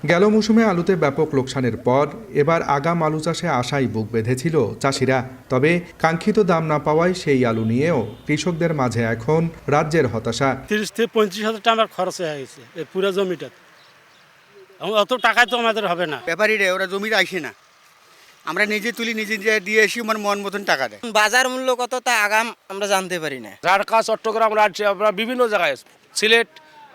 গেল মৌসুমে আলুতে ব্যাপক লোকসানের পর এবার আগাম আলু চাষে আশায় বুক বেঁধেছিল চাষিরা। তবে কাঙ্ক্ষিত দাম না পাওয়ায় সেই আলু নিয়েও কৃষকদের মাঝে এখন রাজ্যের হতাশা। 30 থেকে 35,000 টাকা আমার খরচ হয়ে গেছে এই পুরো জমিটা। অত টাকায় তো আমাদের হবে না। ব্যাপারীরা ওরা জমির আসে না, আমরা নিজে তুলি, নিজে দিয়ে এসে আমার মন মতন টাকা দেয়। বাজার মূল্য কত তা আগাম আমরা জানতে পারি না। ঢাকা, চট্টগ্রাম, রাজ্যে আমরা বিভিন্ন জায়গায় সিলেট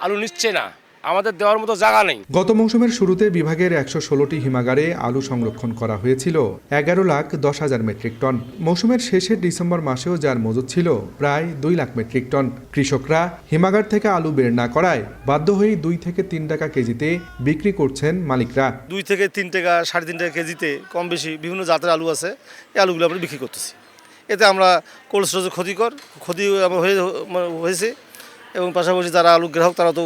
আলু নিচ্ছে না, আমাদের দেওয়ার মতো জায়গা নেই। গত মৌসুমের শুরুতে বিভাগের 116টি হিমাগারে আলু সংরক্ষণ করা হয়েছিল 11,10,000 মেট্রিক টন। মৌসুমের শেষে ডিসেম্বর মাসেও যার মজুত ছিল প্রায় 2 লাখ মেট্রিক টন। কৃষকরা হিমাগার থেকে আলু বের না করায় বাধ্য হয়ে 2 থেকে 3 টাকা কেজিতে বিক্রি করছেন মালিকরা। 2 থেকে 3 টাকা, 3.5 টাকা কেজিতে কম বেশি বিভিন্ন জাতের আলু আছে, এই আলুগুলো আমরা বিক্রি করতেছি। এতে আমরা কোল্ড স্টোরেজে ক্ষতি হয়েছে এবং পাশাপাশি যারা আলু গ্রাহক তারা তো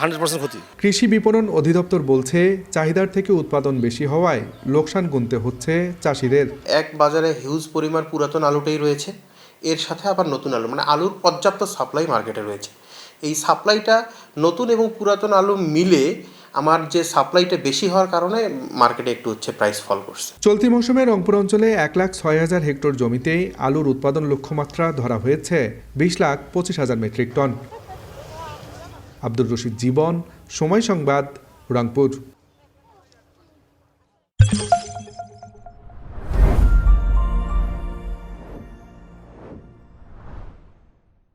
100% ক্ষতি। কৃষি বিপণন অধিদপ্তর বলছে, চাহিদার থেকে উৎপাদন বেশি হওয়ায় লোকসান গুনতে হচ্ছে চাষিদের। এক বাজারে হিউজ পরিমাণ পুরাতন আলুটাই রয়েছে, এর সাথে আবার নতুন আলু, মানে আলুর পর্যাপ্ত সাপ্লাই মার্কেটে রয়েছে। এই সাপ্লাইটা নতুন এবং পুরাতন আলু মিলে আমার যে সাপ্লাইটা বেশি হওয়ার কারণে মার্কেটে একটু হচ্ছে প্রাইস ফল করছে। চলতি মৌসুমে রংপুর অঞ্চলে 1,06,000 হেক্টর জমিতেই আলুর উৎপাদন লক্ষ্যমাত্রা ধরা হয়েছে 20,25,000 মেট্রিক টন। আব্দুর রশিদ জীবন, সময় সংবাদ, রংপুর।